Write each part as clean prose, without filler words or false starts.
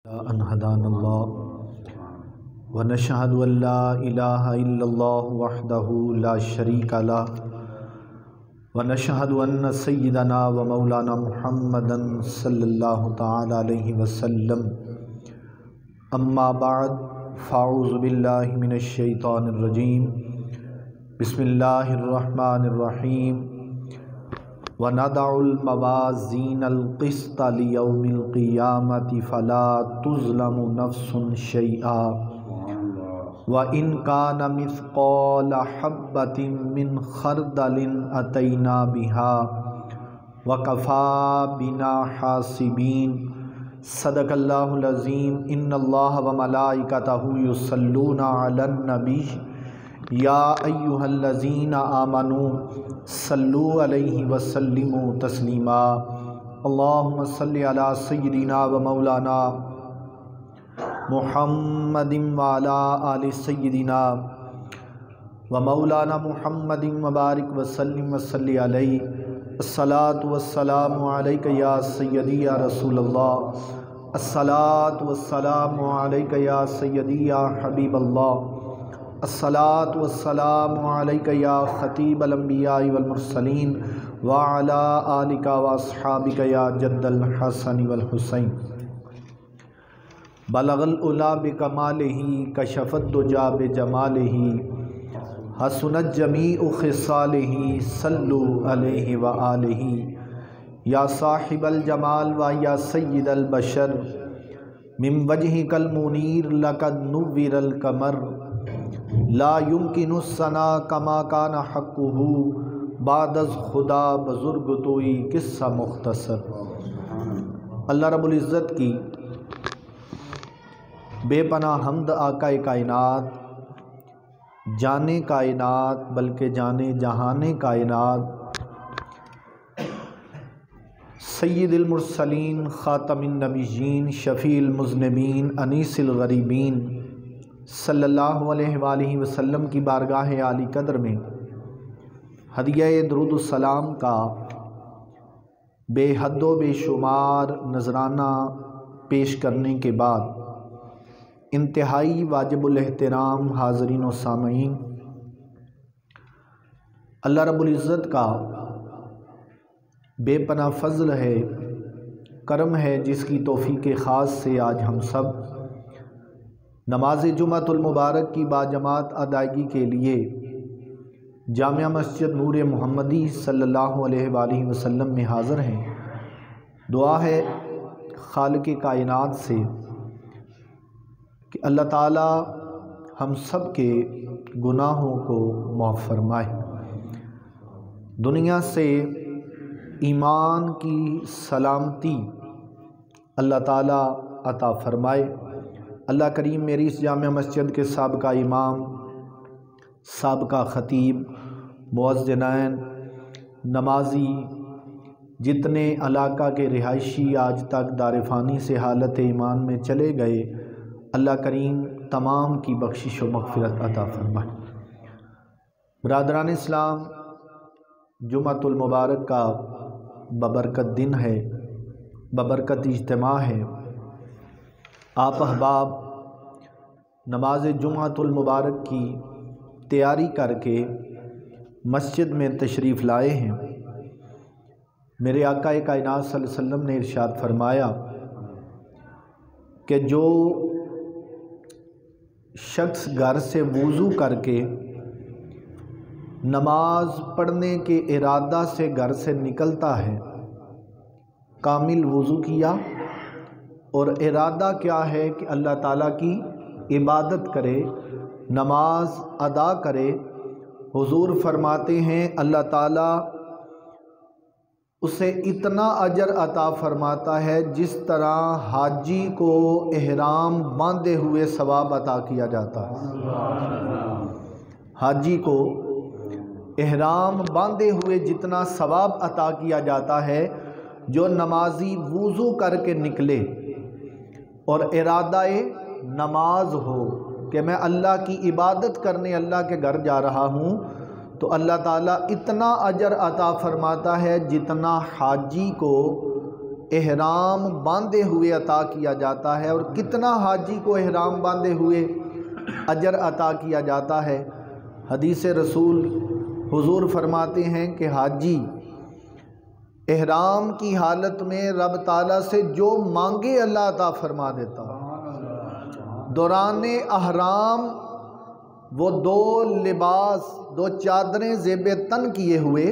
अन हदानल्लाह व नशहदु अल्ला इलाहा इल्लल्लाह वहदहु ला शरीका लह व नशहदु अन्न सय्यदना व मौलाना मुहम्मदन सल्लल्लाहु तआला अलैहि वसल्लम। अम्मा बाद फ़ाऊज़ु बिल्लाहि मिनश शैतानिर रजीम। बिस्मिल्लाहिर रहमानिर रहीम। व नदउल मवाज़ीनल क़िस्ता लियौमिल क़ियामति फ़ला तुज़लमु नफ़्सुन शैआ व इन कान मिस्क़ाल हब्बतिन मिन ख़र्दलिन अतैना बिहा व कफ़ा बिना हासिबीन। सदक़ल्लाहुल अज़ीम। इन्नल्लाह व मलाइकतहु युसल्लूना अलन नबी या अय्युहल्लज़ीना आमनू सल्लु अलैहि वसल्लिमु तस्लीमा। अल्लाहुम्मा सल्लि अला सय्यिदिना व मौलाना मुहम्मदिन व अला आलि सय्यिदिना व मौलाना मुहम्मदिन व बारिक व सल्लिम व सल्लि अलैहि। अस्सलातु वस्सलामु अलैका या सय्यदी या रसूलल्लाह। अस्सलातु वस्सलामु अलैका या सय्यदी या हबीबल्लाह। अस्सलातु वस्सलामु अलैका या ख़तीबल अंबिया वल मुरसलीन व अला आलिका व अस्हाबिका या जद्दल हसन वल हुसैन। बलगल उला बिकमालिही कशफत दुजा बिजमालिही हसनत जमीउ खिसालिही सल्लु अलैहि व आलिही। या साहिबल जमाल व या सय्यिदल बशर मिन वजहिकल मुनीर लक़द नुव्विरल कमर ला युमकिनु सना कमा काना हक़्क़ुहु बादज़ खुदा बुज़ुर्ग तोई किस्सा मुख्तसर। अल्लाह रब्बुल इज़्ज़त की बेपनाह हम्द आकाए कायनात, जाने कायनात बल्कि जाने जहाने कायनात, सय्यिदुल मुरसलीन ख़ातमुन नबिय्यीन शफ़ीउल मुज़निबीन अनीसुल ग़रीबीन सल्लल्लाहु अलैहि वसल्लम की बारगाह आली कदर में हदिया दुरूद सलाम का बेहद्दो बेशुमार नजराना पेश करने के बाद इंतहाई वाजिबुल एहतराम हाज़रीन व सामईन, अल्लाह रब्बुल इज़्ज़त का बेपनाह फ़ज़ल है, करम है, जिसकी तौफ़ीक़ ख़ास से आज हम सब नमाज जुमातुल मुबारक की बाजमात अदायगी के लिए जामिया मस्जिद नूर मोहम्मदी सल्लल्लाहु अलैहि वसल्लम में हाज़िर हैं। दुआ है खालिक़ कायनात से कि अल्लाह ताला हम सब के गुनाहों को माफ़ फरमाए, दुनिया से ईमान की सलामती अल्लाह ताला अता फ़रमाए। अल्लाह करीम मेरी इस जामिया मस्जिद के साबका इमाम, साबका ख़तीब, मुअज़्ज़िनैन, नमाजी, जितने इलाका के रिहायशी आज तक दारिफ़ानी से हालत ईमान में चले गए, अल्लाह करीम तमाम की बख्शिश व मग़फ़िरत अता फ़रमाए। बरादरान इस्लाम, जुमातुल मुबारक का बबरकत दिन है, बबरकत इज्तिमा है। आप अहबाब नमाज जुमातुल मुबारक की तैयारी करके मस्जिद में तशरीफ़ लाए हैं। मेरे आक़ाए कायनात सल्लल्लाहु अलैहि वसल्लम ने इरशाद फरमाया कि जो शख्स घर से वज़ू करके नमाज पढ़ने के इरादा से घर से निकलता है, कामिल वज़ू किया और इरादा क्या है कि अल्लाह ताला की इबादत करे, नमाज अदा करे, हुजूर फरमाते हैं अल्लाह ताला उसे इतना अजर अता फ़रमाता है जिस तरह हाजी को एहराम बांधे हुए सवाब अता किया जाता है। हाजी को एहराम बांधे हुए जितना सवाब अता किया जाता है, जो नमाजी वज़ू करके निकले और इरादाए नमाज हो कि मैं अल्लाह की इबादत करने अल्लाह के घर जा रहा हूँ, तो अल्लाह ताला इतना अजर अता फ़रमाता है जितना हाजी को एहराम बांधे हुए अता किया जाता है और कितना हाजी को एहराम बांधे हुए अजर अता किया जाता है। हदीस रसूल हुजूर फरमाते हैं कि हाजी एहराम की हालत में रब ताला से जो मांगे अल्लाह अता फरमा देता। दौरान अहराम वो 2 लिबास 2 चादरें ज़ेब तन किए हुए,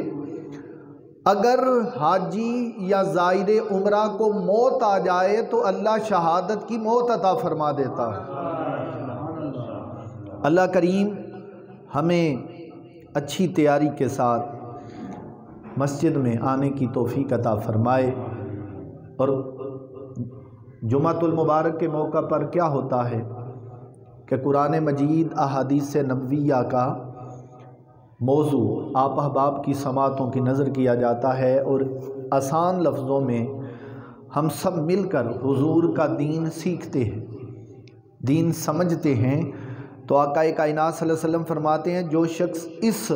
अगर हाजी या ज़ायरे उम्रा को मौत आ जाए तो अल्लाह शहादत की मौत अता फरमा देता। अल्लाह करीम हमें अच्छी तैयारी के साथ मस्जिद में आने की तौफीक अता फ़रमाए। और जुमातुल मुबारक के मौका पर क्या होता है कि कुरान मजीद अहादीस नबविया का मौजू आप अहबाब की समातों की नज़र किया जाता है और आसान लफ्ज़ों में हम सब मिलकर हुजूर का दीन सीखते हैं, दीन समझते हैं। तो आका कायनात सल्लल्लाहु अलैहि वसल्लम फरमाते हैं, जो शख्स इस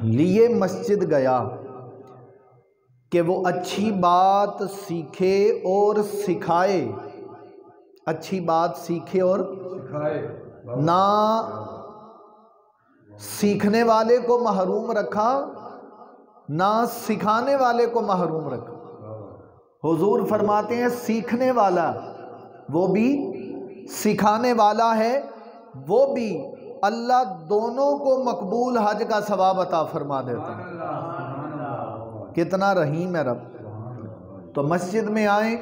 लिए मस्जिद गया कि वो अच्छी बात सीखे और सिखाए, अच्छी बात सीखे और सिखाए, ना सीखने वाले को महरूम रखा ना सिखाने वाले को महरूम रखा। हुजूर फरमाते हैं सीखने वाला वो भी, सिखाने वाला है वो भी, अल्लाह दोनों को मकबूल हज का सवाब अता फरमा देता है। कितना रहीम है रब। तो मस्जिद में आएँ,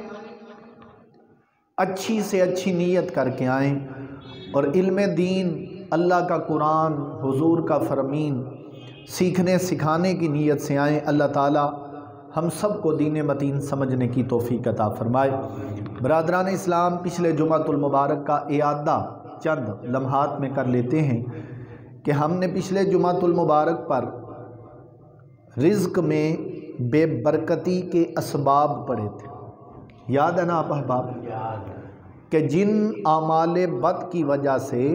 अच्छी से अच्छी नीयत करके आएँ और इल्म दीन, अल्लाह का कुरान, हुजूर का फरमीन सीखने सिखाने की नीयत से आएँ। अल्लाह ताला हम सब को दीन मतीन समझने की तौफीक अता फरमाए। बरादरान इस्लाम, पिछले जुमातुल मुबारक का इयादा चंद लम्हात में कर लेते हैं कि हमने पिछले जुमातुल मुबारक पर रिज़्क़ में बेबरकती के असबाब पढ़े थे। याद है ना आप अहबाब कि जिन आमाले बद की वजह से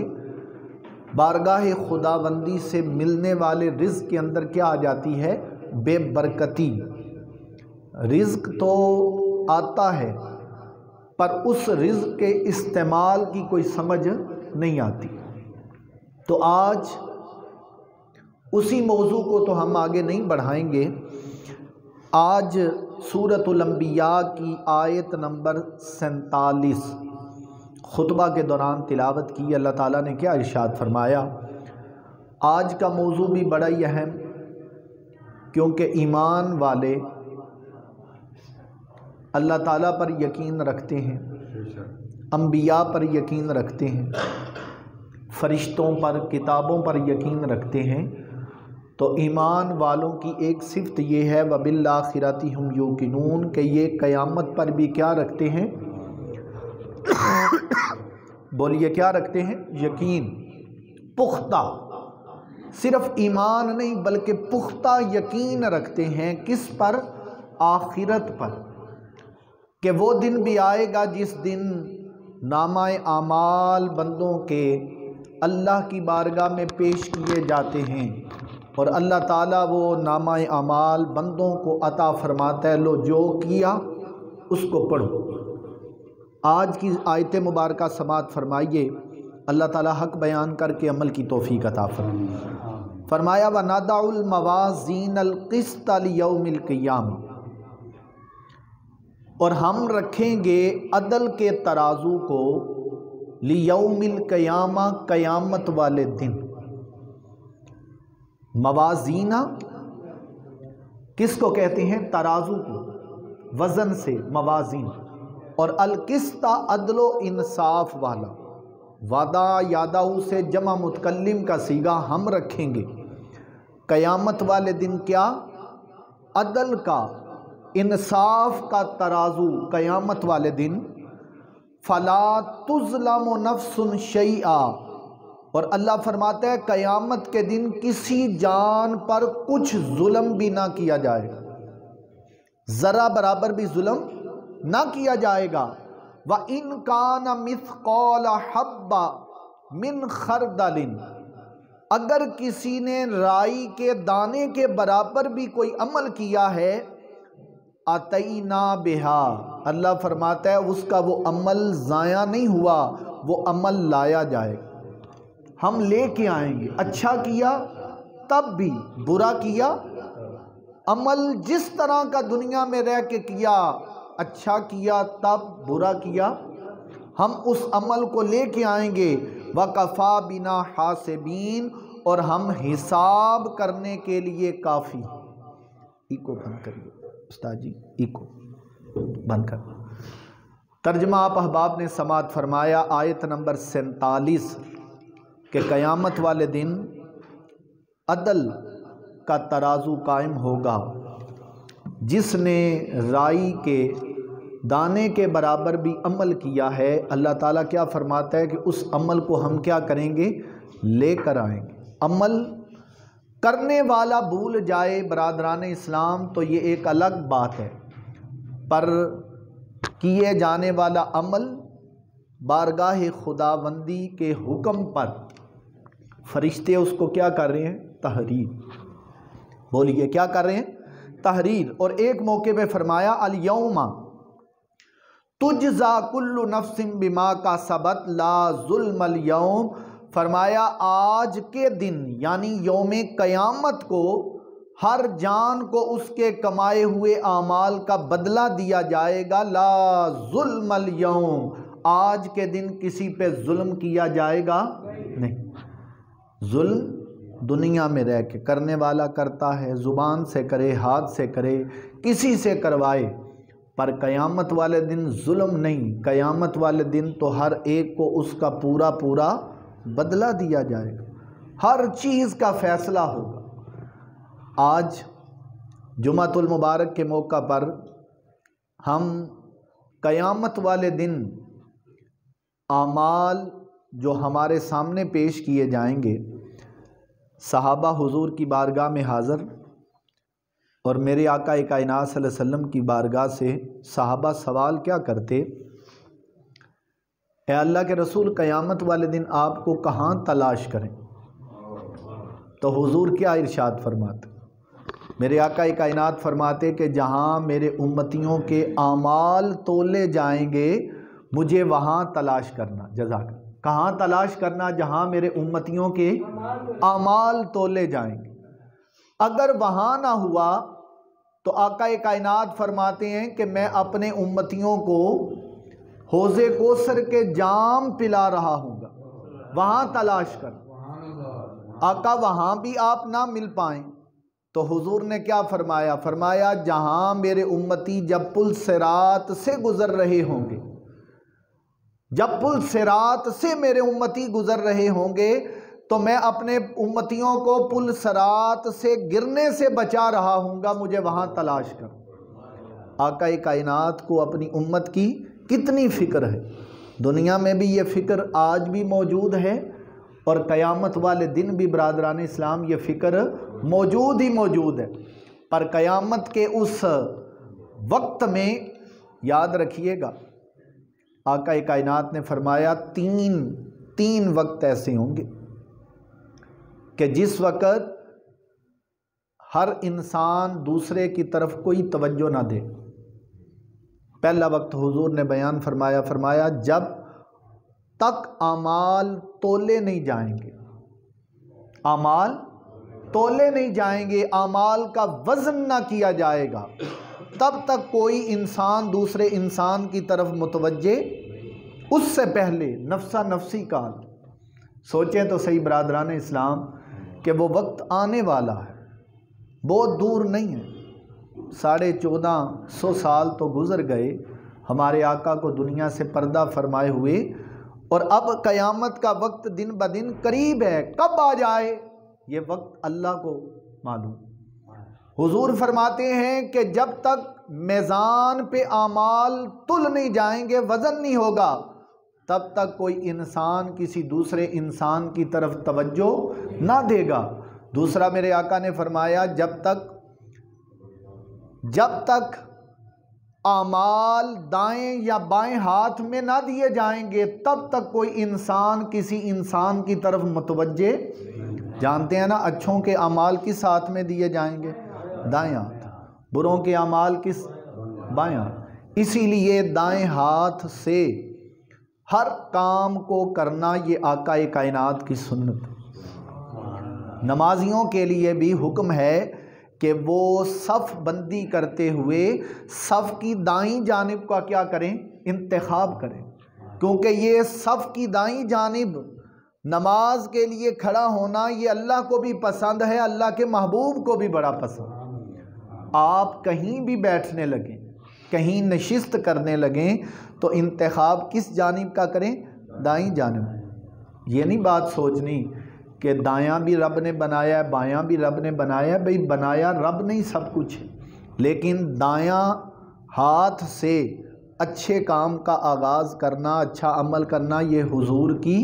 बारगाह खुदाबंदी से मिलने वाले रिज़्क़ के अंदर क्या आ जाती है? बेबरकती। रिज़्क़ तो आता है पर उस रिज़्क़ के इस्तेमाल की कोई समझ नहीं आती। तो आज उसी मौजू को तो हम आगे नहीं बढ़ाएंगे। आज सूरतुल अंबिया की आयत नंबर 47 खुतबा के दौरान तिलावत की। अल्लाह ताला ने क्या इरशाद फरमाया। आज का मौजू भी बड़ा ही अहम, क्योंकि ईमान वाले अल्लाह ताला पर यकीन रखते हैं, अंबिया पर यकीन रखते हैं, फ़रिश्तों पर, किताबों पर यकीन रखते हैं। तो ईमान वालों की एक सिफ़त ये है, वबिल्लाखिरति हुम यूक़िनून, कि ये क़यामत पर भी क्या रखते हैं? बोलिए क्या रखते हैं? यकीन, पुख्ता। सिर्फ ईमान नहीं बल्कि पुख्ता यकीन रखते हैं। किस पर? आखिरत पर, कि वो दिन भी आएगा जिस दिन नामाए आमाल बंदों के अल्लाह की बारगाह में पेश किए जाते हैं और अल्लाह ताला वो नामाए आमाल बंदों को अता फरमाता है, लो जो किया उसको पढ़ो। आज की आयत मुबारका समात फरमाइए। अल्लाह ताला हक बयान करके अमल की तौफीक अता फरमाए। फरमाया व नदाउल मवाज़ीनल क़िस्त लियौमिल क़ियामा, और हम रखेंगे अदल के तराजू को लियौमिल क़ियामा, क़यामत वाले दिन। मवाज़ीना किसको कहते हैं? तराजू को, वज़न से मवाज़ीन। और अलकिस्ता अदलो इंसाफ वाला, वादा यादाऊ से जमा मुतकल्लिम का सीगा हम रखेंगे क़यामत वाले दिन। क्या? अदल का, इंसाफ का तराजू क़यामत वाले दिन। फ़ला तुज़लमु नफ्सुन शैआ, और अल्लाह फरमाता है क़यामत के दिन किसी जान पर कुछ जुल्म भी ना किया जाएगा, ज़रा बराबर भी जुल्म ना किया जाएगा। व इन कान मिस्क़ाल हब्बा मिन खरदलिन, अगर किसी ने राई के दाने के बराबर भी कोई अमल किया है अतईना बिहा, अल्लाह फरमाता है उसका वो अमल ज़ाया नहीं हुआ, वो अमल लाया जाएगा, हम लेके आएंगे। अच्छा किया तब भी, बुरा किया, अमल जिस तरह का दुनिया में रह के किया, अच्छा किया तब, बुरा किया, हम उस अमल को लेके आएंगे। वकफ़ा बिना हासिबीन, और हम हिसाब करने के लिए काफ़ी। इको बंद करिए उस्ताद जी, इको बंद कर। तर्जमा आप अहबाब ने समात फरमाया आयत नंबर 47 के क़यामत वाले दिन अदल का तराजू कायम होगा। जिसने राई के दाने के बराबर भी अमल किया है, अल्लाह ताला क्या फरमाता है कि उस अमल को हम क्या करेंगे, लेकर आएंगे। अमल करने वाला भूल जाए बरादरान इस्लाम तो ये एक अलग बात है, पर किए जाने वाला अमल बारगाह खुदाबंदी के हुक्म पर फरिश्ते उसको क्या कर रहे हैं, तहरीर। बोलिए क्या कर रहे हैं, तहरीर। और एक मौके पे फरमाया अल यौमा तुजज़ा कुल्लु नफ्सिन बिमा का सबत ला जुल्मल यौम, फरमाया आज के दिन यानी यौमे क़यामत को हर जान को उसके कमाए हुए आमाल का बदला दिया जाएगा। ला जुल्मल यौम, आज के दिन किसी पे जुल्म किया जाएगा नहीं। जुल्म दुनिया में रह के करने वाला करता है, ज़ुबान से करे, हाथ से करे, किसी से करवाए, पर क़यामत वाले दिन जुल्म नहीं। क़यामत वाले दिन तो हर एक को उसका पूरा पूरा बदला दिया जाएगा, हर चीज़ का फ़ैसला होगा। आज जुमातुल मुबारक के मौका पर हम क़यामत वाले दिन आमाल जो हमारे सामने पेश किए जाएंगे, सहाबा हुजूर की बारगाह में हाज़र और मेरे आका कायनात सल्लल्लाहु अलैहि वसल्लम की बारगाह से सहाबा सवाल क्या करते, ए अल्लाह के रसूल क़यामत वाले दिन आपको कहाँ तलाश करें? तो हुजूर क्या इरशाद फरमाते, मेरे आका कायनात फरमाते कि जहाँ मेरे उम्मतियों के आमाल तोले जाएंगे मुझे वहाँ तलाश करना। जज़ाक, कहाँ तलाश करना? जहाँ मेरे उम्मतियों के आमाल तोले जाएंगे। अगर वहाँ ना हुआ तो आका कायनात फरमाते हैं कि मैं अपने उम्मतियों को हौज़े कौसर के जाम पिला रहा हूँगा, वहाँ तलाश कर। आका वहाँ भी आप ना मिल पाएँ तो हुजूर ने क्या फरमाया, फरमाया जहाँ मेरे उम्मती जब पुल सिरात से गुज़र रहे होंगे, जब पुल सिरात से मेरे उम्मती गुज़र रहे होंगे तो मैं अपने उम्मतियों को पुल सिरात से गिरने से बचा रहा हूँगा, मुझे वहाँ तलाश कर। आका कायनात को अपनी उम्मत की कितनी फ़िक्र है। दुनिया में भी ये फ़िक्र आज भी मौजूद है और क़यामत वाले दिन भी बरादरान इस्लाम ये फ़िक्र मौजूद ही मौजूद है। पर क़यामत के उस वक्त में याद रखिएगा, आका कायनात ने फरमाया तीन वक्त ऐसे होंगे कि जिस वक़्त हर इंसान दूसरे की तरफ कोई तवज्जो ना दे। पहला वक्त हुजूर ने बयान फरमाया, फरमाया जब तक आमाल तोले नहीं जाएंगे, आमाल तोले नहीं जाएंगे, आमाल का वज़न ना किया जाएगा, तब तक कोई इंसान दूसरे इंसान की तरफ मुतवज्जे। उससे पहले नफ्सा नफ्सी काल। सोचें तो सही बरादरान इस्लाम कि वो वक्त आने वाला है, बहुत दूर नहीं है। 1450 साल तो गुज़र गए हमारे आका को दुनिया से पर्दा फरमाए हुए, और अब क़यामत का वक्त दिन ब दिन करीब है। कब आ जाए ये वक्त अल्लाह को मालूम। हुजूर फरमाते हैं कि जब तक मीज़ान पे आमाल तुल नहीं जाएंगे, वज़न नहीं होगा, तब तक कोई इंसान किसी दूसरे इंसान की तरफ तवज्जो ना देगा। दूसरा मेरे आका ने फरमाया जब तक आमाल दाएं या बाएं हाथ में ना दिए जाएंगे, तब तक कोई इंसान किसी इंसान की तरफ मुतवज्जे। जानते हैं ना, अच्छों के आमाल किस हाथ में दिए जाएंगे? दाएं हाथ। बुरों के आमाल किस? बायां। इसीलिए दाएं हाथ से हर काम को करना ये आका कायनात की सुन्नत। नमाजियों के लिए भी हुक्म है कि वो सफ़ बंदी करते हुए सफ़ की दाईं जानिब का क्या करें, इंतखाब करें, क्योंकि ये सफ़ की दाईं जानिब नमाज के लिए खड़ा होना ये अल्लाह को भी पसंद है, अल्लाह के महबूब को भी बड़ा पसंद। आप कहीं भी बैठने लगें, कहीं नशिस्त करने लगें तो इंतखाब किस जानिब का करें, दाईं जानिब। ये नहीं बात सोचनी कि दायां भी रब ने बनाया है, बायां भी रब ने बनाया है। भाई बनाया रब नहीं सब कुछ है, लेकिन दायां हाथ से अच्छे काम का आगाज़ करना, अच्छा अमल करना ये हुजूर की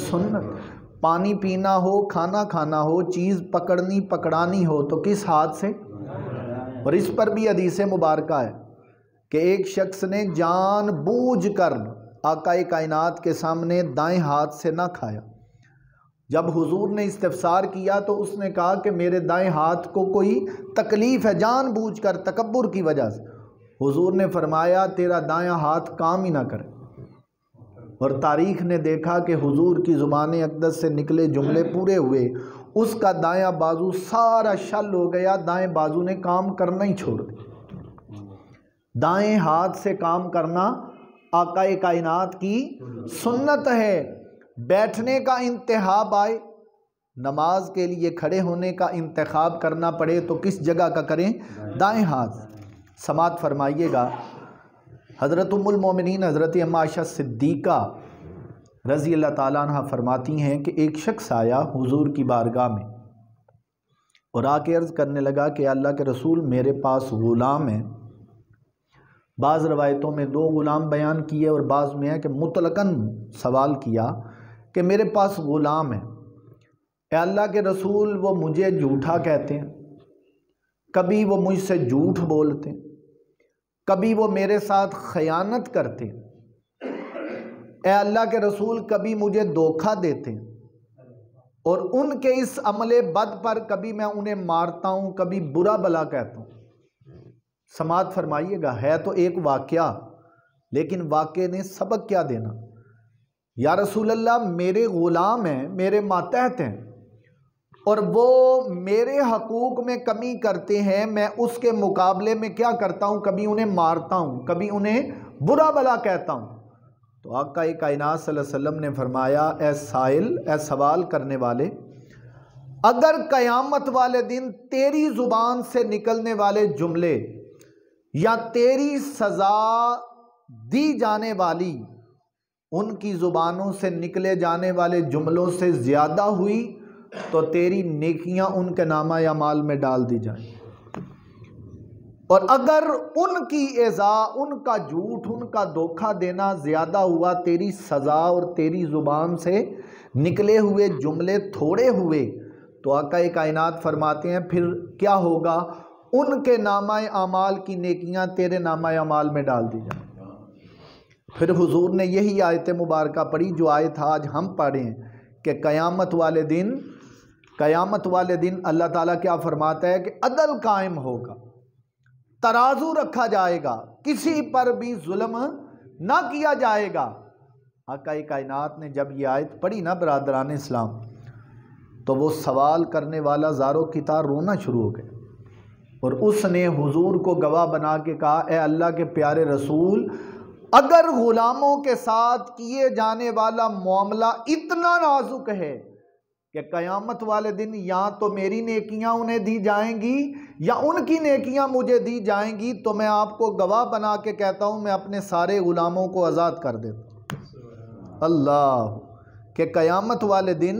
सुन्नत। पानी पीना हो, खाना खाना हो, चीज़ पकड़नी पकड़ानी हो तो किस हाथ से। और इस पर भी हदीस मुबारक है कि एक शख्स ने जानबूझकर आका कायनात के सामने दाएं हाथ से ना खाया। जब हुजूर ने इस्तिफ़सार किया तो उसने कहा कि मेरे दाएं हाथ को कोई तकलीफ़ है, जानबूझकर तकब्बुर की वजह से। हुजूर ने फरमाया तेरा दायां हाथ काम ही ना करे। और तारीख़ ने देखा कि हुजूर की ज़ुबान अक़दस से निकले जुमले पूरे हुए, उसका दायां बाजू सारा शल हो गया, दाएं बाजू ने काम करना ही छोड़ दिया। दाएं हाथ से काम करना आका कायनात की सुन्नत है। बैठने का इंतखाब आए, नमाज के लिए खड़े होने का इंतखाब करना पड़े तो किस जगह का करें, दाएं हाथ। समात फरमाइएगा, हज़रत उम्मुल मोमिनीन हज़रत अम्मा आयशा सिद्दीक़ा रज़ी अल्लाह ताला अन्हा फरमाती हैं कि एक शख्स आया हुजूर की बारगाह में और आके अर्ज़ करने लगा कि अल्लाह के रसूल मेरे पास ग़ुलाम है। बाज़ रवायतों में 2 ग़ुलाम बयान किए और बाज़ में है कि मुतलकन सवाल किया कि मेरे पास ग़ुलाम है, ए अल्लाह के रसूल वो मुझे झूठा कहते हैं, कभी वो मुझसे झूठ बोलते हैं, कभी वो मेरे साथ खयानत करते हैं, ए अल्लाह के रसूल कभी मुझे धोखा देते हैं, और उनके इस अमले बद पर कभी मैं उन्हें मारता हूँ, कभी बुरा भला कहता हूँ। समात फरमाइएगा, है तो एक वाक़या, लेकिन वाक़े ने सबक क्या देना। या रसूल अल्लाह मेरे ग़ुलाम हैं, मेरे मातहत हैं, और वो मेरे हकूक़ में कमी करते हैं, मैं उसके मुकाबले में क्या करता हूँ, कभी उन्हें मारता हूँ, कभी उन्हें बुरा भला कहता हूँ। तो आका कायनात सल्लल्लाहु अलैहि वसल्लम ने फरमाया, ए साइल, ए सवाल करने वाले, अगर क़यामत वाले दिन तेरी ज़ुबान से निकलने वाले जुमले या तेरी सज़ा दी जाने वाली उनकी ज़ुबानों से निकले जाने वाले जुमलों से ज़्यादा हुई तो तेरी नेकियां उनके नामा या माल में डाल दी जाएं, और अगर उनकी एज़ा, उनका झूठ, उनका धोखा देना ज़्यादा हुआ, तेरी सज़ा और तेरी ज़ुबान से निकले हुए जुमले थोड़े हुए, तो आका कायनात फरमाते हैं फिर क्या होगा, उनके नामा अमाल की नेकियां तेरे नामा अमाल में डाल दी जाएं। फिर हुजूर ने यही आयत मुबारक पढ़ी जो आयत आज हम पढ़ें कि क़यामत वाले दिन अल्लाह ताला क्या फरमाता है कि अदल कायम होगा, तराजू रखा जाएगा, किसी पर भी जुल्म ना किया जाएगा। आका कायनात ने जब ये आयत पढ़ी ना बरादरान इस्लाम, तो वो सवाल करने वाला ज़ारो की तार रोना शुरू हो गया, और उसने हुजूर को गवाह बना के कहा, ए अल्लाह के प्यारे रसूल, अगर ग़ुलामों के साथ किए जाने वाला मामला इतना नाजुक है कि क़यामत वाले दिन या तो मेरी नेकियां उन्हें दी जाएंगी या उनकी नेकियां मुझे दी जाएंगी, तो मैं आपको गवाह बना के कहता हूं मैं अपने सारे ग़ुलामों को आज़ाद कर देता हूं। अल्लाह के क़यामत वाले दिन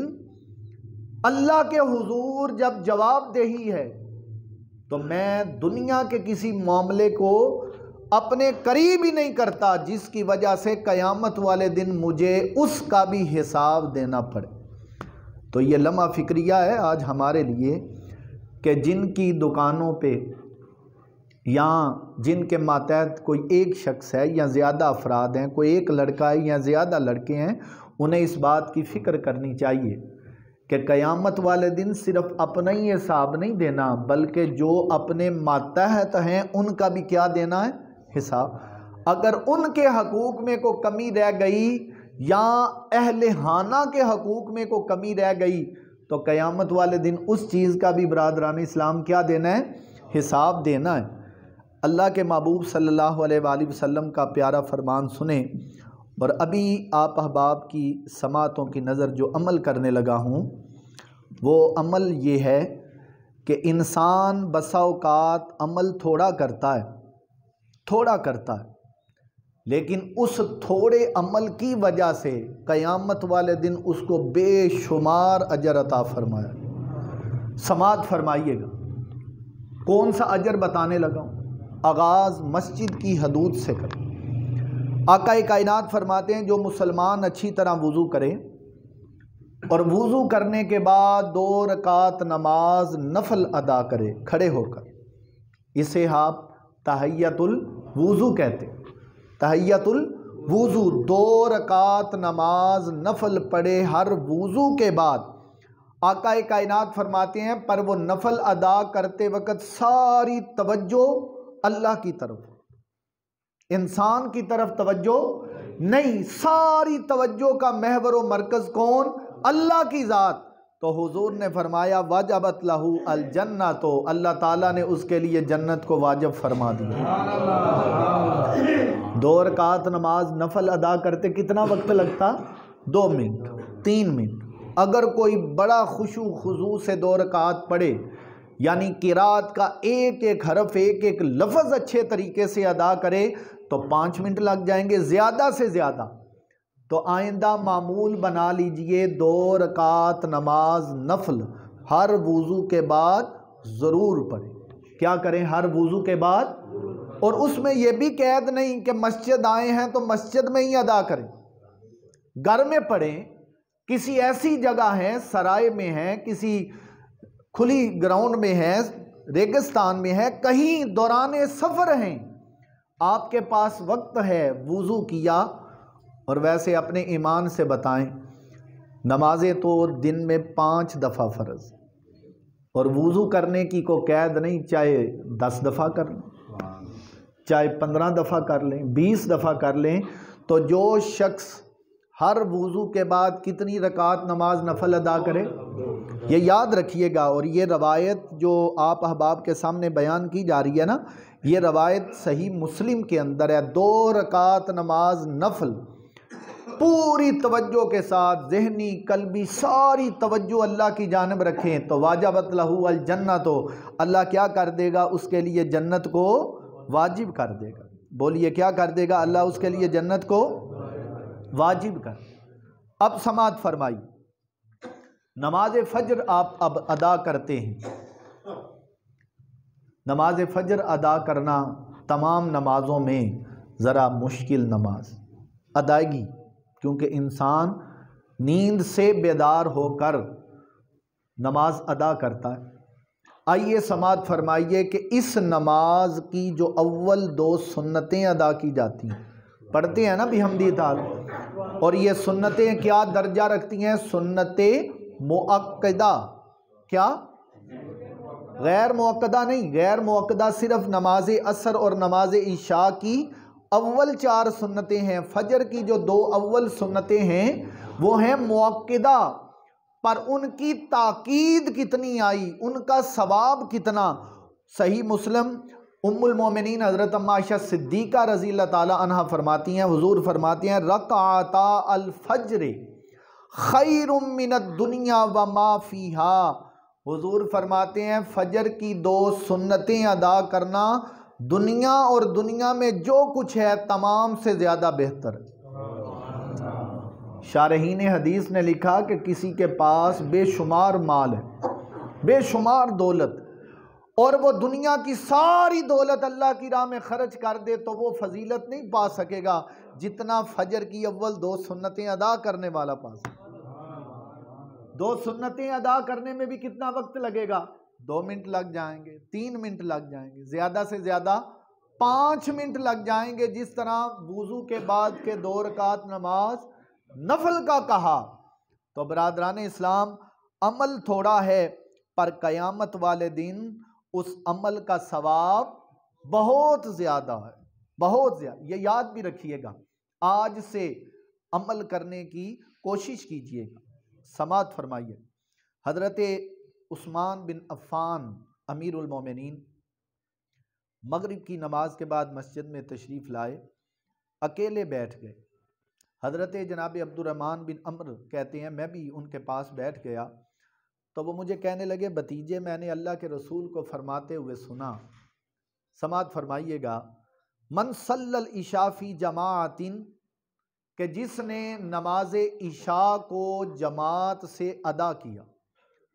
अल्लाह के हुजूर जब जवाबदेही है तो मैं दुनिया के किसी मामले को अपने करीब ही नहीं करता जिसकी वजह से क़यामत वाले दिन मुझे उसका भी हिसाब देना पड़े। तो ये लम्हा फ़िक्रिया है आज हमारे लिए कि जिनकी दुकानों पे या जिनके मातहत कोई एक शख्स है या ज़्यादा अफराद हैं, कोई एक लड़का है या ज़्यादा लड़के हैं, उन्हें इस बात की फ़िक्र करनी चाहिए कि क़यामत वाले दिन सिर्फ़ अपना ही हिसाब नहीं देना, बल्कि जो अपने मातहत हैं उनका भी क्या देना है, हिसाब। अगर उनके हकूक़ में को कमी रह गई या अहले हाना के हकूक़ में को कमी रह गई तो क़यामत वाले दिन उस चीज़ का भी बरादरान इस्लाम क्या देना है, हिसाब देना है। अल्लाह के महबूब सल्लल्लाहु अलैहि वसल्लम का प्यारा फरमान सुने। और अभी आप अहबाब की समातों की नज़र जो अमल करने लगा हूँ वो अमल ये है कि इंसान बसा औकात अमल थोड़ा करता है, लेकिन उस थोड़े अमल की वजह से क़यामत वाले दिन उसको बेशुमार अजर अता फरमाया। समात फरमाइएगा, कौन सा अजर बताने लगा हूँ। आगाज़ मस्जिद की हदूद से करें। आका कायनात फरमाते हैं जो मुसलमान अच्छी तरह वुज़ू करे और वुज़ू करने के बाद 2 रकात नमाज नफल अदा करे खड़े होकर, इसे आप तहय्यतुल वुज़ू कहते हैं। तहय्यतुल वुज़ू 2 रकात नमाज नफल पढ़े हर वुज़ू के बाद। आका कायनात फरमाते हैं पर वो नफल अदा करते वक़्त सारी तवज्जो अल्लाह की तरफ, इंसान की तरफ तवज्जो नहीं, सारी तवज्जो का महवर व मरकज़ कौन, अल्लाह की ज़ात। तो हुजूर ने फरमाया वाजबत लहू अल जन्नत, तो अल्लाह ताला ने उसके लिए जन्नत को वाजिब फरमा दिया। 2 रकात नमाज नफल अदा करते कितना वक्त लगता, 2 मिनट 3 मिनट। अगर कोई बड़ा खुशू खुजू से 2 रकात पढ़े यानी किरात का एक एक हरफ एक एक लफ्ज़ अच्छे तरीके से अदा करे तो 5 मिनट लग जाएंगे ज़्यादा से ज़्यादा। तो आइंदा मामूल बना लीजिए 2 रकात नमाज नफल हर वुज़ू के बाद ज़रूर पढ़ें। क्या करें, हर वुज़ू के बाद। और उसमें यह भी कैद नहीं कि मस्जिद आए हैं तो मस्जिद में ही अदा करें, घर में पढ़ें, किसी ऐसी जगह है, सराय में है, किसी खुली ग्राउंड में है, रेगिस्तान में है, कहीं दौरान सफ़र हैं, आपके पास वक्त है, वुज़ू किया। और वैसे अपने ईमान से बताएं, नमाजें तो दिन में 5 दफ़ा फ़र्ज़, और वुज़ू करने की को कैद नहीं, चाहे 10 दफ़ा कर लें, चाहे 15 दफ़ा कर लें, 20 दफ़ा कर लें। तो जो शख्स हर वुज़ू के बाद कितनी रकात नमाज नफल अदा करे, ये याद रखिएगा। और ये रवायत जो आप अहबाब के सामने बयान की जा रही है ना, ये रवायत सही मुस्लिम के अंदर है। 2 रकात नमाज नफल पूरी तवज्जो के साथ, ज़हनी कल्बी सारी तवज्जो अल्लाह की जानिब रखें तो वाजबत लहू अल जन्नत, तो अल्लाह क्या कर देगा, उसके लिए जन्नत को वाजिब कर देगा। बोलिए क्या कर देगा, अल्लाह उसके लिए जन्नत को वाजिब कर। अब समात फरमाई, नमाज फ़ज्र आप अब अदा करते हैं। नमाज फ़ज्र अदा करना तमाम नमाज़ों में ज़रा मुश्किल नमाज अदायगी, क्योंकि इंसान नींद से बेदार होकर नमाज अदा करता है। आइए समात फरमाइए कि इस नमाज की जो अव्वल 2 सुन्नतें अदा की जाती हैं, पढ़ते हैं ना बिहम्दी ताला, और ये सुन्नतें क्या दर्जा रखती हैं, सुन्नते मुअक्कदा। क्या, गैर मुअक्कदा नहीं, गैर मुअक्कदा सिर्फ नमाज असर और नमाज इशा की अव्वल 4 सुन्नतें हैं। फजर की जो 2 अव्वल सुन्नतें हैं वो हैं मुअक्कदा, पर उनकी ताकीद कितनी आई, उनका सवाब कितना। सही मुस्लिम उम्मुल मोमिनीन हज़रत अम्मा आयशा सिद्दीक़ा रज़ी अल्लाह ताला अन्हा फरमाती हैं, हुज़ूर फरमाती हैं, रकाता अल फज्र खैरुम मिनद दुनिया व मा फ़ीहा। हुज़ूर फरमाते हैं फ़जर की 2 सुन्नतें अदा करना दुनिया और दुनिया में जो कुछ है तमाम से ज़्यादा बेहतर। शारहीन हदीस ने लिखा कि किसी के पास बेशुमार माल है, बेशुमार दौलत, और वो दुनिया की सारी दौलत अल्लाह की राह में खर्च कर दे तो वो फजीलत नहीं पा सकेगा जितना फजर की अव्वल 2 सुन्नतें अदा करने वाला पास। 2 सुन्नतें अदा करने में भी कितना वक्त लगेगा, 2 मिनट लग जाएंगे, 3 मिनट लग जाएंगे, ज़्यादा से ज़्यादा 5 मिनट लग जाएंगे। जिस तरह वुज़ू के बाद के 2 रकात नमाज नफल का कहा, तो बरादरान इस्लाम अमल थोड़ा है पर क़यामत वाले दिन उस अमल का सवाब बहुत ज़्यादा है, बहुत ज़्यादा। ये याद भी रखिएगा, आज से अमल करने की कोशिश कीजिएगा। समात फरमाइए। हज़रत उस्मान बिन अफ़्फ़ान अमीरुल मोमिनीन मगरिब की नमाज के बाद मस्जिद में तशरीफ़ लाए, अकेले बैठ गए। हज़रत जनाब अब्दुर्रहमान बिन अम्र कहते हैं मैं भी उनके पास बैठ गया, तो वो मुझे कहने लगे, भतीजे मैंने अल्लाह के रसूल को फरमाते हुए सुना। समात फरमाइएगा, मन सल्लल इशा फ़ी जमाअतिन, कि जिसने नमाज इशा को जमात से अदा किया।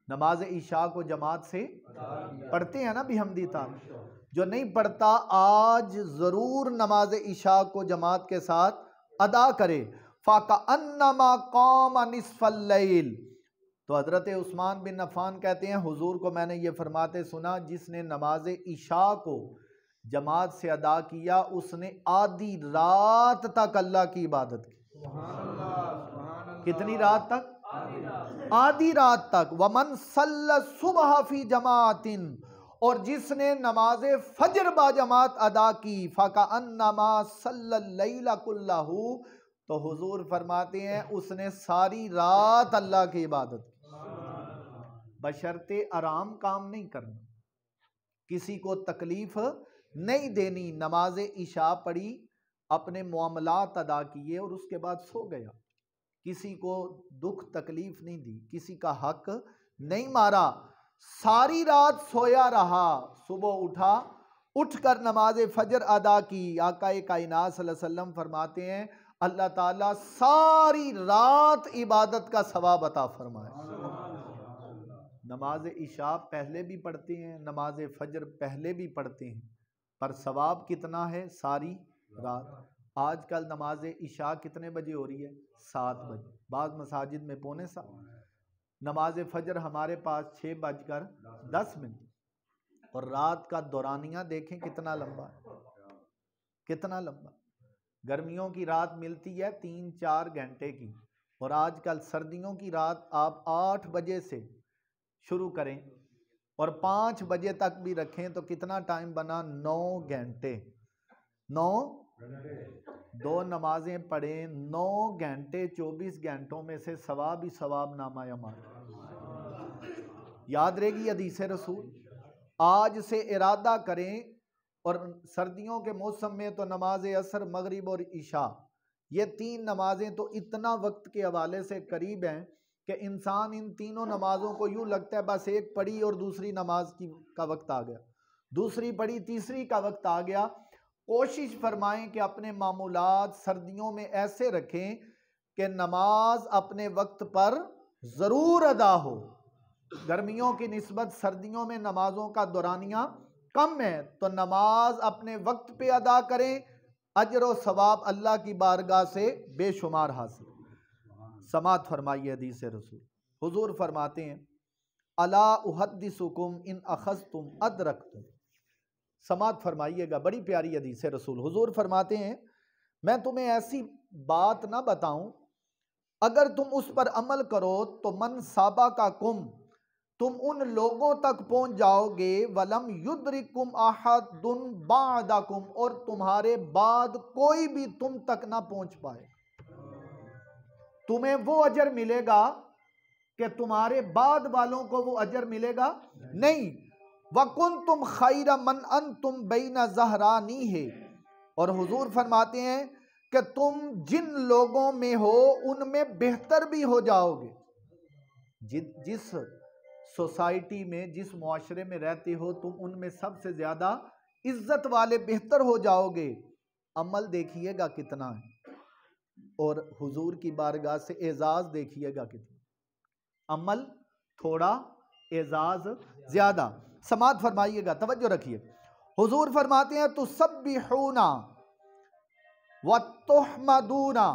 नमाज इशा को जमात से पढ़ते हैं ना बिहम्दी ताल, जो नहीं पढ़ता आज ज़रूर नमाज इशा को जमात के साथ अदा करे। फ़ाका अन्नमा क़ाम निस्फ़ल लैल। तो हज़रत उस्मान बिन अफ़्फ़ान कहते हैं हुजूर को मैंने ये फरमाते सुना, जिसने नमाज इशा को जमात से अदा किया उसने आधी रात तक अल्लाह की इबादत की। कितनी रात तक? आधी रात तक। वमन सल्ला सुबह फी जमातिन, और जिसने नमाज फजर बा जमात अदा की, फ़का अन्नमा सल्लल लैला कुल्लहू, तो हुजूर फरमाते हैं उसने सारी रात अल्लाह की इबादत की। बशर्ते आराम काम नहीं करना, किसी को तकलीफ नहीं देनी। नमाज इशा पढ़ी, अपने मामलात अदा किए और उसके बाद सो गया। किसी को दुख तकलीफ नहीं दी, किसी का हक नहीं मारा, सारी रात सोया रहा। सुबह उठा, उठकर नमाज फजर अदा की। आका कायनात सल्लल्लाहु अलैहि वसल्लम फरमाते हैं अल्लाह ताला सारी रात इबादत का सवाब अता फरमाए। नमाज इशा पहले भी पढ़ते हैं, नमाज फजर पहले भी पढ़ते हैं, पर सवाब कितना है? सारी रात। आजकल नमाज इशा कितने बजे हो रही है? 7 बजे, बाज़ मसाजिद में 6:45। नमाज फजर हमारे पास 6:10। और रात का दौरानिया देखें कितना लंबा है, कितना लंबा। गर्मियों की रात मिलती है 3-4 घंटे की, और आजकल सर्दियों की रात आप 8 बजे से शुरू करें और 5 बजे तक भी रखें तो कितना टाइम बना? 9 घंटे। 9 2 नमाजें पढ़ें, 9 घंटे 24 घंटों में से सवाब ही सवाब नामा अमाल। याद रहेगी हदीस रसूल। आज से इरादा करें। और सर्दियों के मौसम में तो नमाज असर, मगरिब और इशा, ये 3 नमाजें तो इतना वक्त के हवाले से करीब हैं कि इंसान इन तीनों नमाजों को यूँ लगता है बस एक पढ़ी और दूसरी नमाज का वक्त आ गया, दूसरी पढ़ी तीसरी का वक्त आ गया। कोशिश फरमाएं कि अपने मामूलात सर्दियों में ऐसे रखें कि नमाज अपने वक्त पर ज़रूर अदा हो। गर्मियों की निस्बत सर्दियों में नमाजों का दौरानिया कम है, तो नमाज अपने वक्त पे अदा करें, अजर व सवाब अल्लाह की बारगाह से बेशुमार हासिल। समात फरमाइए हदीस रसूल। हुजूर फरमाते हैं अला उहद्दिसुकुम इन अखज़तुम अदरकतुम। समात फरमाइएगा, बड़ी प्यारी हदीस रसूल। हुजूर फरमाते हैं मैं तुम्हें ऐसी बात ना बताऊं, अगर तुम उस पर अमल करो तो मन साबा का कुम, तुम उन लोगों तक पहुंच जाओगे, वलम युद्रिकुम अहदुन बादकुम, और तुम्हारे बाद कोई भी तुम तक ना पहुंच पाए। तुम्हें वो अजर मिलेगा कि तुम्हारे बाद वालों को वो अजर मिलेगा नहीं। वकुन तुम खैरा मन अन तुम बैना ज़हरानी है, और हुजूर फरमाते हैं कि तुम जिन लोगों में हो उनमें बेहतर भी हो जाओगे। जिस सोसाइटी में, जिस मुआशरे में रहते हो तुम उनमें सबसे ज़्यादा इज्जत वाले बेहतर हो जाओगे। अमल देखिएगा कितना है, और हुजूर की बारगाह से एजाज़ देखिएगा कितना। अमल थोड़ा, एजाज़ ज़्यादा। समात फरमाइएगा, तवज्जो रखिए। हुजूर फरमाते हैं तुसब्बिहूना व तुहमदूना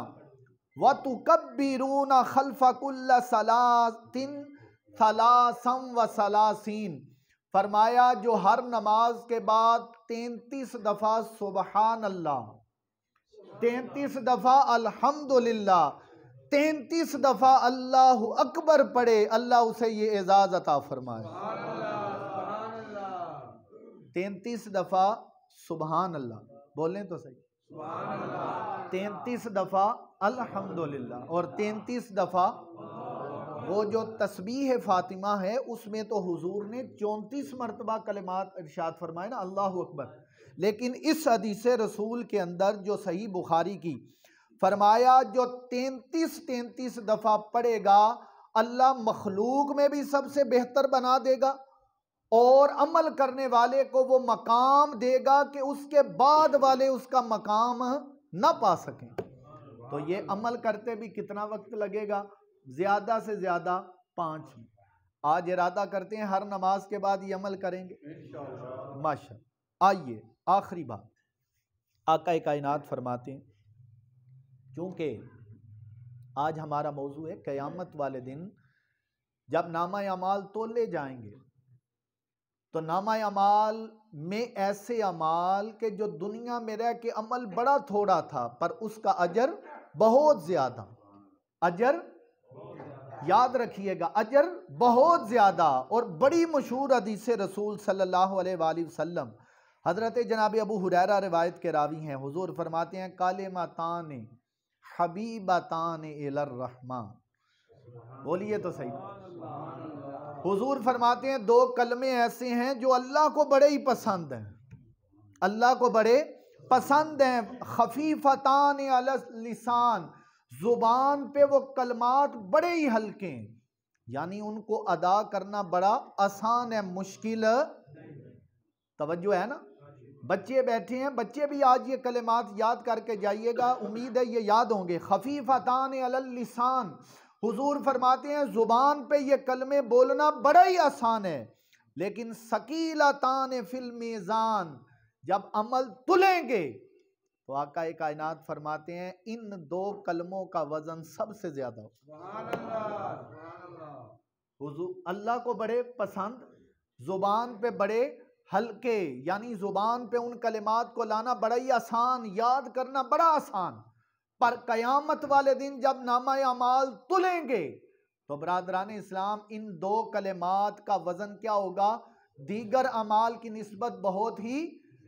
व तुकब्बिरूना खल्फ़ कुल्ल सलातिन सलासम व सलासीन। फरमाया जो हर नमाज के बाद 33 दफ़ा सुबहान अल्लाह, 33 दफ़ा अल्हम्दुलिल्लाह, 33 दफ़ा अल्लाहु अकबर पढ़े, अल्लाह उसे ये एजाज़ अता फरमाए। 33 दफ़ा सुबहान अल्लाह, बोलें तो सही, 33 दफ़ा अल्हम्दुलिल्लाह और 33 दफ़ा वो जो तस्बीह फातिमा है उसमें तो हुजूर ने 34 मरतबा कलिमात इरशाद फरमाए ना, अल्लाह अकबर। लेकिन इस हदीस रसूल के अंदर जो सही बुखारी की फरमाया, जो 33 दफ़ा पढ़ेगा अल्लाह मखलूक में भी सबसे बेहतर बना देगा और अमल करने वाले को वो मकाम देगा कि उसके बाद वाले उसका मकाम न पा सकें। तो ये अमल करते भी कितना वक्त लगेगा? ज़्यादा से ज़्यादा 5 मिनट। आज इरादा करते हैं हर नमाज के बाद ये अमल करेंगे माशाअल्लाह। आइए आखिरी बात, आका कायनात फरमाते हैं, क्योंकि आज हमारा मौजू है क़यामत वाले दिन जब नामा अमाल तोले जाएंगे तो नामा अमाल में ऐसे अमाल के जो दुनिया में रह के अमल बड़ा थोड़ा था पर उसका अजर बहुत ज्यादा, अजर याद रखिएगा, अजर बहुत ज्यादा। और बड़ी मशहूर हदीस रसूल सल्लल्लाहु अलैहि वसल्लम हजरत जनाब अबू हुरैरा रिवायत के रावी हैं, हुजूर फरमाते हैं कालिमतान हबीबतान इलर रहमान। बोलिए तो सही। हुजूर फरमाते हैं 2 कलमे ऐसे हैं जो अल्लाह को बड़े ही पसंद हैं, अल्लाह को बड़े पसंद हैं। खफीफतान अलल लिसान, जुबान पे वो कलमात बड़े ही हल्के हैं, यानी उनको अदा करना बड़ा आसान है, मुश्किल। तवज्जो है ना? बच्चे बैठे हैं, बच्चे भी आज ये कलमात याद करके जाइएगा, उम्मीद है ये याद होंगे। खफीफतान अलल लिसान, हुजूर फरमाते हैं जुबान पे ये कलमे बोलना बड़ा ही आसान है, लेकिन सकीलतान फिल मीज़ान, जब अमल तुलेंगे तो आका कायनात फरमाते हैं इन 2 कलमों का वजन सबसे ज्यादा हुजूर अल्लाह को बड़े पसंद, जुबान पे बड़े हल्के, यानी जुबान पे उन कलिमात को लाना बड़ा ही आसान, याद करना बड़ा आसान। पर कयामत वाले दिन जब नामा अमाल तुलेंगे तो बरादरान इस्लाम इन 2 कलिमात का वजन क्या होगा? दीगर अमाल की निस्बत बहुत ही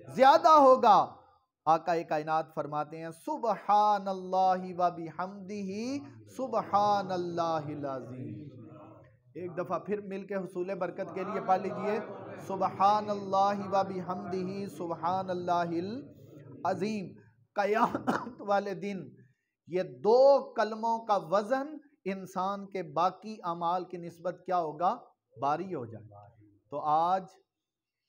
ज्यादा होगा। आका कायनात फरमाते हैं सुबहानल्लाहि व बिहम्दिही सुबहानल्लाहिल अज़ीम। एक दफा फिर मिलके हुसूल बरकत के लिए पढ़ लीजिए सुबहानल्लाहि व बिहम्दिही सुबहानल्लाहिल अज़ीम। क़यामत वाले दिन ये 2 कलमों का वजन इंसान के बाकी अमाल की निस्बत क्या होगा? भारी हो जाएगा। तो आज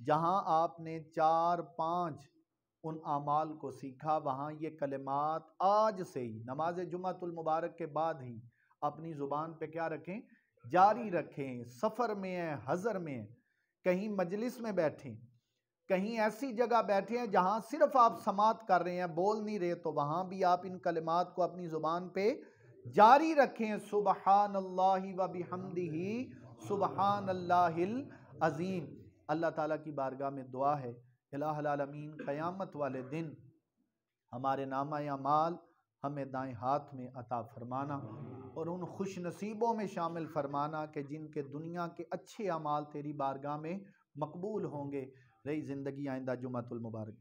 जहां आपने 4-5 उन अमाल को सीखा, वहाँ ये कलिमात आज से ही नमाज जुम्मतुल मुबारक के बाद ही अपनी ज़ुबान पे क्या रखें? जारी रखें। सफ़र में है, हज़र में है, कहीं मजलिस में बैठें, कहीं ऐसी जगह बैठे हैं जहाँ सिर्फ आप समात कर रहे हैं, बोल नहीं रहे, तो वहाँ भी आप इन कलिमात को अपनी ज़ुबान पे जारी रखें। सुबहानल्लाहि व बिहम्दिही सुबहानल्लाहिल अज़ीम। अल्लाह ताला की बारगाह में दुआ है, इलाहुल आलमीन क़यामत वाले दिन हमारे नामा अमाल हमें दाएं हाथ में अता फरमाना और उन खुश नसीबों में शामिल फरमाना कि जिनके दुनिया के अच्छे अमाल तेरी बारगाह में मकबूल होंगे। रही ज़िंदगी आइंदा जुम्मतुल मुबारक।